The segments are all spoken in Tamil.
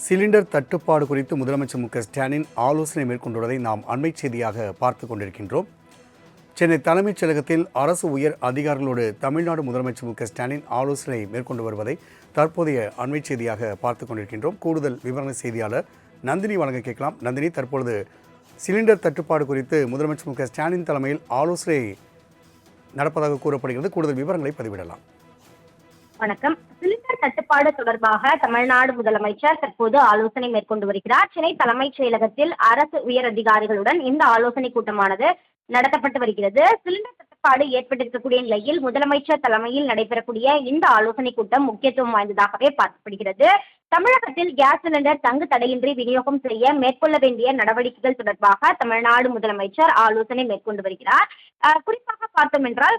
சிலிண்டர் தட்டுப்பாடு குறித்து முதலமைச்சர் மு.க.ஸ்டாலின் ஆலோசனை மேற்கொண்டுள்ளதை நாம் அண்மை செய்தியாக பார்த்து கொண்டிருக்கின்றோம். சென்னை தலைமைச் செயலகத்தில் அரசு உயர் அதிகாரிகளோடு தமிழ்நாடு முதலமைச்சர் மு.க.ஸ்டாலின் ஆலோசனை மேற்கொண்டு வருவதை தற்போதைய அண்மை செய்தியாக பார்த்து கொண்டிருக்கின்றோம். கூடுதல் விவரங்கள் செய்தியாளர் நந்தினி வழங்க கேட்கலாம். நந்தினி, தற்பொழுது சிலிண்டர் தட்டுப்பாடு குறித்து முதலமைச்சர் மு.க.ஸ்டாலின் தலைமையில் ஆலோசனை நடப்பதாக கூறப்படுகிறது. கூடுதல் விவரங்களை பதிவிடலாம். வணக்கம். சிலிண்டர் தட்டுப்பாடு தொடர்பாக தமிழ்நாடு முதலமைச்சர் தற்போது ஆலோசனை மேற்கொண்டு வருகிறார். சென்னை தலைமைச் செயலகத்தில் அரசு உயர் அதிகாரிகளுடன் இந்த ஆலோசனை கூட்டமானது நடத்தப்பட்டு வருகிறது. சிலிண்டர் தட்டுப்பாடு ஏற்பட்டிருக்கக்கூடிய நிலையில் முதலமைச்சர் தலைமையில் நடைபெறக்கூடிய இந்த ஆலோசனை கூட்டம் முக்கியத்துவம் வாய்ந்ததாகவே பார்க்கப்படுகிறது. தமிழகத்தில் கேஸ் சிலிண்டர் தங்கு தடையின்றி விநியோகம் செய்ய மேற்கொள்ள வேண்டிய நடவடிக்கைகள் தொடர்பாக தமிழ்நாடு முதலமைச்சர் ஆலோசனை மேற்கொண்டு வருகிறார். குறிப்பாக பார்த்தோம் என்றால்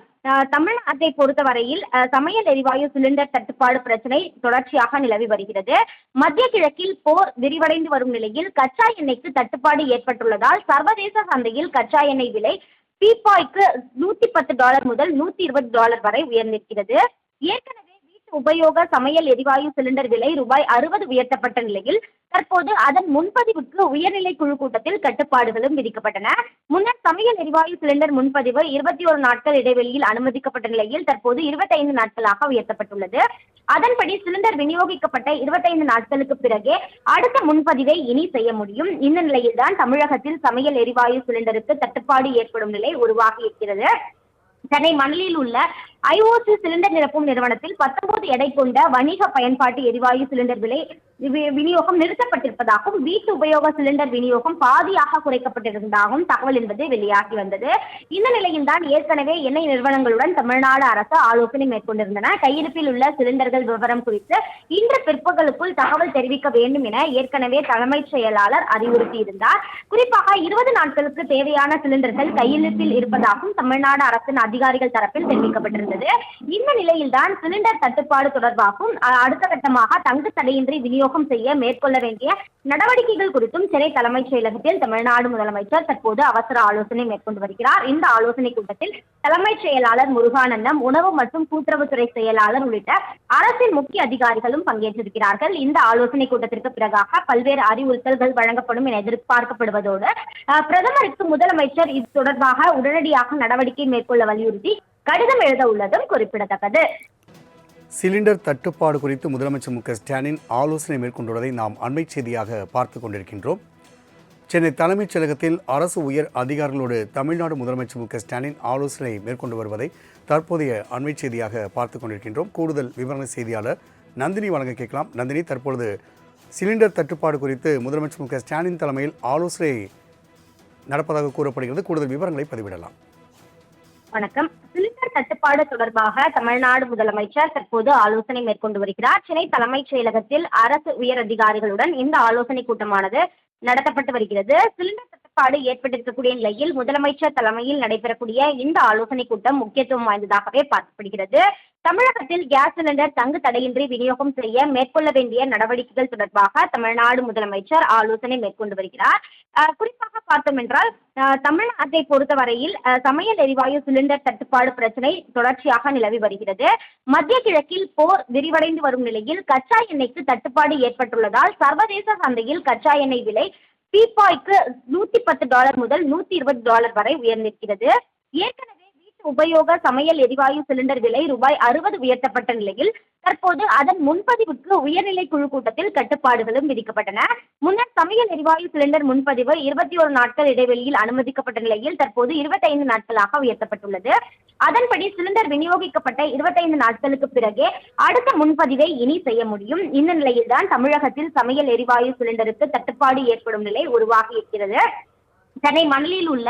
தமிழ்நாட்டை பொறுத்தவரையில் சமையல் எரிவாயு சிலிண்டர் தட்டுப்பாடு பிரச்சனை தொடர்ச்சியாக நிலவி வருகிறது. மத்திய கிழக்கில் போர் விரிவடைந்து வரும் நிலையில் கச்சா எண்ணெய்க்கு தட்டுப்பாடு ஏற்பட்டுள்ளதால் சர்வதேச சந்தையில் கச்சா எண்ணெய் விலை பீப்பாய்க்கு $110 முதல் $120 வரை உயர்ந்திருக்கிறது. ஏற்கனவே உபயோக சமையல் எரிவாயு சிலிண்டர் விலை ₹60 உயர்த்தப்பட்ட நிலையில் தற்போது அதன் முன்பதிவுக்கு உயர்நிலை குழு கூட்டத்தில் கட்டுப்பாடுகளும் விதிக்கப்பட்டன. முன்னர் சமையல் எரிவாயு சிலிண்டர் முன்பதிவு 21 நாட்கள் இடைவெளியில் அனுமதிக்கப்பட்ட நிலையில் தற்போது 25 நாட்களாக உயர்த்தப்பட்டுள்ளது. அதன்படி சிலிண்டர் விநியோகிக்கப்பட்ட 25 நாட்களுக்கு பிறகே அடுத்த முன்பதிவை இனி செய்ய முடியும். இந்த நிலையில்தான் தமிழகத்தில் சமையல் எரிவாயு சிலிண்டருக்கு தட்டுப்பாடு ஏற்படும் நிலை உருவாகி இருக்கிறது. சென்னை மணலியில் உள்ள IOC சிலிண்டர் நிரப்பும் நிறுவனத்தில் 19 எடை கொண்ட வணிக பயன்பாட்டு எரிவாயு சிலிண்டர் விலை விநியோகம் நிறுத்தப்பட்டிருப்பதாகவும் வீட்டு உபயோக சிலிண்டர் விநியோகம் பாதியாக குறைக்கப்பட்டிருந்ததாகவும் தகவல் என்பது வெளியாகி வந்தது. இந்த நிலையில் தான் ஏற்கனவே எண்ணெய் நிறுவனங்களுடன் தமிழ்நாடு அரசு ஆலோசனை மேற்கொண்டிருந்தன. கையிருப்பில் உள்ள சிலிண்டர்கள் விவரம் குறித்து இன்று பிற்பகலுக்குள் தகவல் தெரிவிக்க வேண்டும் என ஏற்கனவே தலைமைச் செயலாளர் அறிவுறுத்தியிருந்தார். குறிப்பாக 20 நாட்களுக்கு தேவையான சிலிண்டர்கள் கையிருப்பில் இருப்பதாகவும் தமிழ்நாடு அரசின் அதிகாரிகள் தரப்பில் தெரிவிக்கப்பட்டிருந்தது. இந்த நிலையில்தான் சிலிண்டர் தட்டுப்பாடு தொடர்பாகவும் அடுத்த கட்டமாக தங்கு தடையின்றி விநியோகம் செய்ய மேற்கொள்ள வேண்டிய நடவடிக்கைகள் குறித்தும் சென்னை தலைமைச் செயலகத்தில் தமிழ்நாடு முதலமைச்சர் தற்போது அவசர ஆலோசனை மேற்கொண்டு வருகிறார். இந்த ஆலோசனை கூட்டத்தில் தலைமைச் செயலாளர் முருகானந்தம், உணவு மற்றும் கூட்டுறவுத்துறை செயலாளர் உள்ளிட்ட அரசின் முக்கிய அதிகாரிகளும் பங்கேற்றிருக்கிறார்கள். இந்த ஆலோசனை கூட்டத்திற்கு பிறகாக பல்வேறு அறிவுறுத்தல்கள் வழங்கப்படும் என எதிர்பார்க்கப்படுவதோடு பிரதமருக்கு முதலமைச்சர் இது தொடர்பாக உடனடியாக நடவடிக்கை மேற்கொள்ள வலியுறுத்தி கடிதம் எழுத உள்ளதும் குறிப்பிடத்தக்கது. சிலிண்டர் தட்டுப்பாடு குறித்து முதலமைச்சர் மு.க.ஸ்டாலின் ஆலோசனை மேற்கொண்டுள்ளதை நாம் அண்மை செய்தியாக பார்த்து கொண்டிருக்கின்றோம். சென்னை தலைமைச் செயலகத்தில் அரசு உயர் அதிகாரிகளோடு தமிழ்நாடு முதலமைச்சர் மு.க.ஸ்டாலின் ஆலோசனை மேற்கொண்டு வருவதை தற்போதைய அண்மை செய்தியாக பார்த்து கொண்டிருக்கின்றோம். கூடுதல் விவரங்கள் செய்தியாளர் நந்தினி வழங்க கேட்கலாம். நந்தினி, தற்பொழுது சிலிண்டர் தட்டுப்பாடு குறித்து முதலமைச்சர் மு.க.ஸ்டாலின் தலைமையில் ஆலோசனை நடப்பதாக கூறப்படுகிறது. கூடுதல் விவரங்களை பதிவிடலாம். வணக்கம். சிலிண்டர் தட்டுப்பாடு தொடர்பாக தமிழ்நாடு முதலமைச்சர் தற்போது ஆலோசனை மேற்கொண்டு வருகிறார். சென்னை தலைமைச் செயலகத்தில் அரசு உயர் அதிகாரிகளுடன் இந்த ஆலோசனை கூட்டமானது நடத்தப்பட்டு வருகிறது. சிலிண்டர் தட்டுப்பாடு ஏற்பட்டிருக்கக்கூடிய நிலையில் முதலமைச்சர் தலைமையில் நடைபெறக்கூடிய இந்த ஆலோசனை கூட்டம் முக்கியத்துவம் வாய்ந்ததாகவே பார்க்கப்படுகிறது. தமிழகத்தில் கேஸ் சிலிண்டர் தங்கு தடையின்றி விநியோகம் செய்ய மேற்கொள்ள வேண்டிய நடவடிக்கைகள் தொடர்பாக தமிழ்நாடு முதலமைச்சர் ஆலோசனை மேற்கொண்டு வருகிறார். குறிப்பாக பார்த்தோம் என்றால் தமிழ்நாட்டை பொறுத்தவரையில் சமையல் எரிவாயு சிலிண்டர் தட்டுப்பாடு பிரச்சனை தொடர்ச்சியாக நிலவி வருகிறது. மத்திய கிழக்கில் போர் விரிவடைந்து வரும் நிலையில் கச்சா எண்ணெய்க்கு தட்டுப்பாடு ஏற்பட்டுள்ளதால் சர்வதேச சந்தையில் கச்சா எண்ணெய் விலை பீப்பாய்க்கு $110 முதல் $120 வரை உயர்ந்திருக்கிறது. ஏற்கனவே உபயோக சமையல் எரிவாயு சிலிண்டர் விலை ₹60 உயர்த்தப்பட்ட நிலையில் தற்போது அதன் முன்பதிவுக்கு உயர்நிலை குழு கூட்டத்தில் கட்டுப்பாடுகளும் விதிக்கப்பட்டன. முன்னர் சமையல் எரிவாயு சிலிண்டர் முன்பதிவு 21 நாட்கள் இடைவெளியில் அனுமதிக்கப்பட்ட நிலையில் தற்போது 25 நாட்களாக உயர்த்தப்பட்டுள்ளது. அதன்படி சிலிண்டர் விநியோகிக்கப்பட்ட 25 நாட்களுக்கு பிறகே அடுத்த முன்பதிவை இனி செய்ய முடியும். இந்த நிலையில்தான் தமிழகத்தில் சமையல் எரிவாயு சிலிண்டருக்கு தட்டுப்பாடு ஏற்படும் நிலை உருவாகி இருக்கிறது. சென்னை மணலில் உள்ள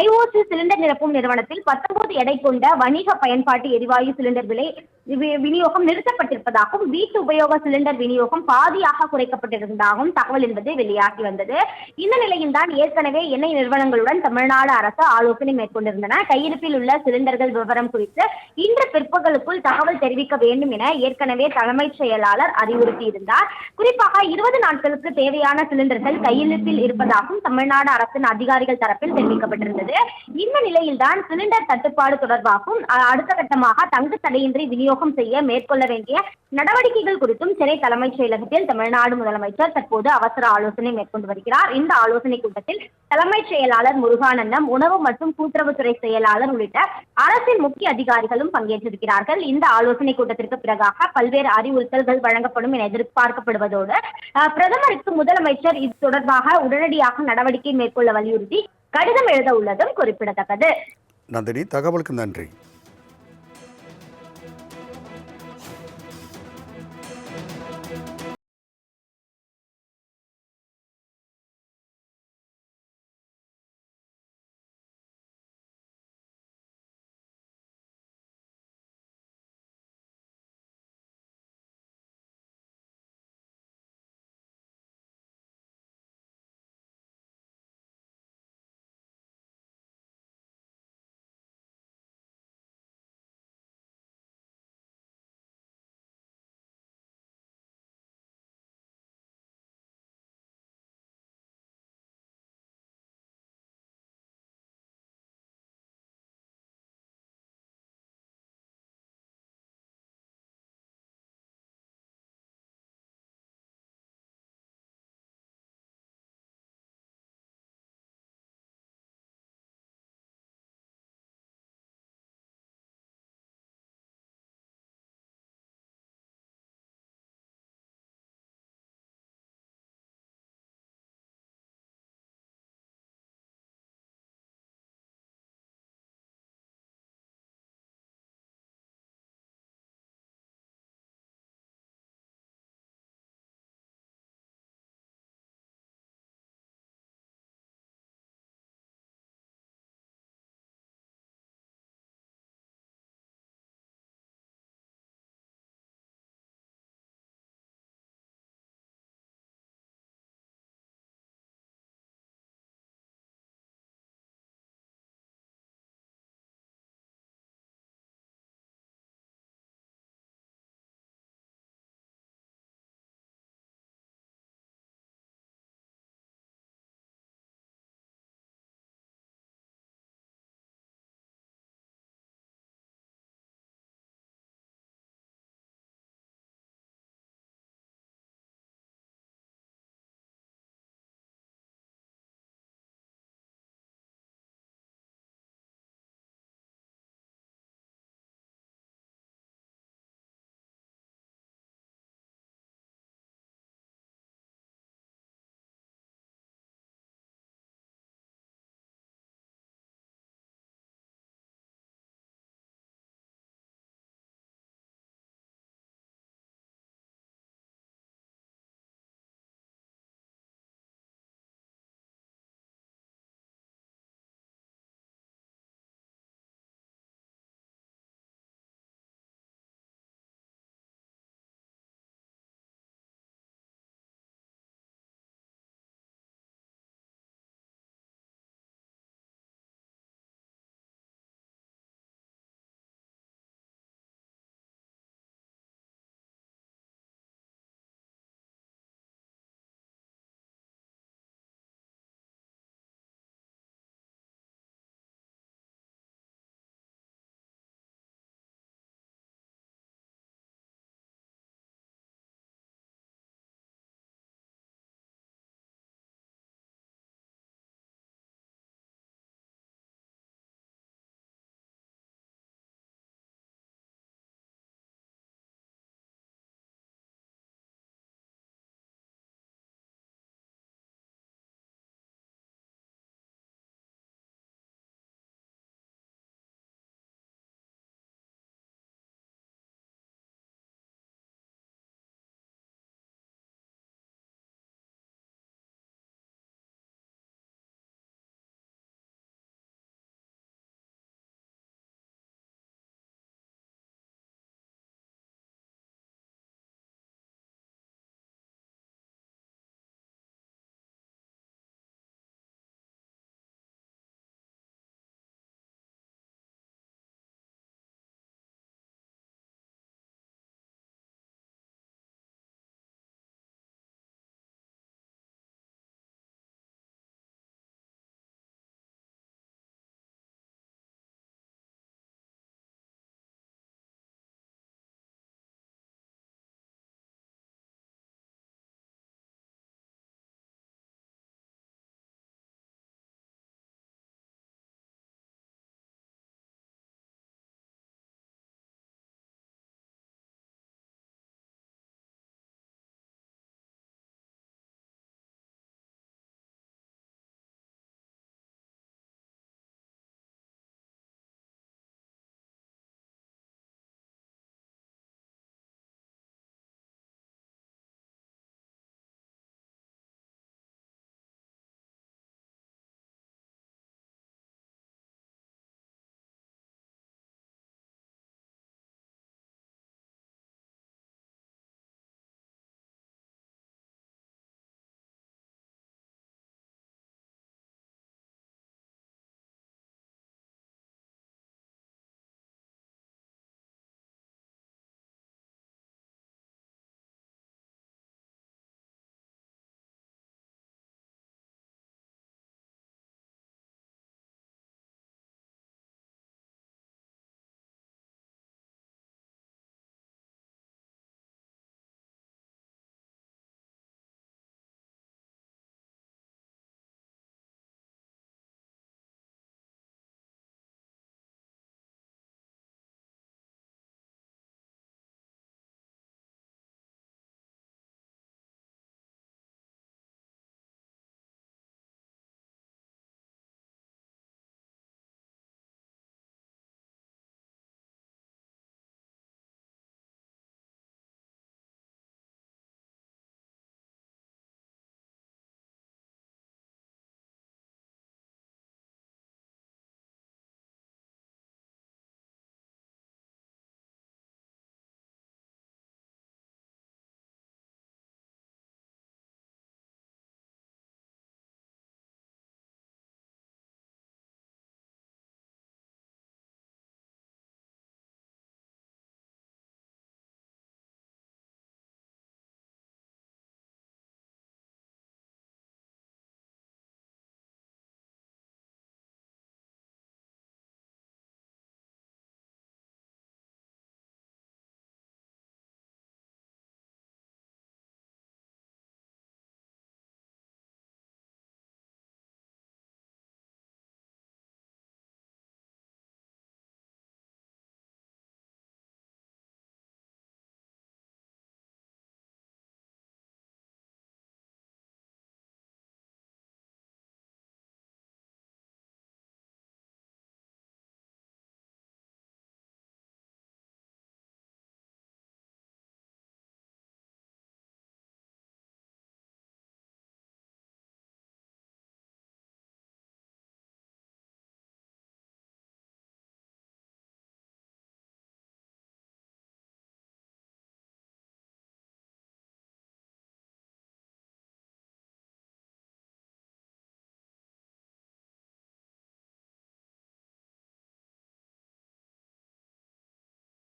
IOC சிலிண்டர் நிரப்பும் நிறுவனத்தில் 19 எடை கொண்ட வணிக பயன்பாட்டு எரிவாயு சிலிண்டர் விலை விநியோகம் நிறுத்தப்பட்டிருப்பதாகவும் வீட்டு உபயோக சிலிண்டர் விநியோகம் பாதியாக குறைக்கப்பட்டிருந்ததாகவும் தகவல் என்பது வெளியாகி வந்தது. இந்த நிலையில் தான் ஏற்கனவே எண்ணெய் நிறுவனங்களுடன் தமிழ்நாடு அரசு ஆலோசனை மேற்கொண்டிருந்தன. கையிருப்பில் உள்ள சிலிண்டர்கள் விவரம் குறித்து இன்று பிற்பகலுக்குள் தகவல் தெரிவிக்க வேண்டும் என ஏற்கனவே தலைமைச் செயலாளர் அறிவுறுத்தியிருந்தார். குறிப்பாக 20 நாட்களுக்கு தேவையான சிலிண்டர்கள் கையிருப்பில் இருப்பதாகவும் தமிழ்நாடு அரசின் அதிகாரிகள் தரப்பில் தெரிவிக்கப்பட்டிருந்தது. இந்த நிலையில்தான் சிலிண்டர் தட்டுப்பாடு தொடர்பாகவும் அடுத்த கட்டமாக தங்கு தடையின்றி விநியோகம் விநியோகம் செய்ய மேற்கொள்ள வேண்டிய நடவடிக்கைகள் குறித்தும் சென்னை தலைமைச் செயலகத்தில் தமிழ்நாடு முதலமைச்சர் தற்போது அவசர ஆலோசனை மேற்கொண்டு வருகிறார். இந்த ஆலோசனை கூட்டத்தில் தலைமைச் செயலாளர் முருகானந்தம், உணவு மற்றும் கூட்டுறவுத்துறை செயலாளர் உள்ளிட்ட அரசின் முக்கிய அதிகாரிகளும் பங்கேற்றிருக்கிறார்கள். இந்த ஆலோசனை கூட்டத்திற்கு பிறகாக பல்வேறு அறிவுறுத்தல்கள் வழங்கப்படும் என எதிர்பார்க்கப்படுவதோடு பிரதமருக்கு முதலமைச்சர் இது தொடர்பாக உடனடியாக நடவடிக்கை மேற்கொள்ள வலியுறுத்தி கடிதம் எழுத உள்ளதும் குறிப்பிடத்தக்கது. நந்தினி, தகவலுக்கு நன்றி.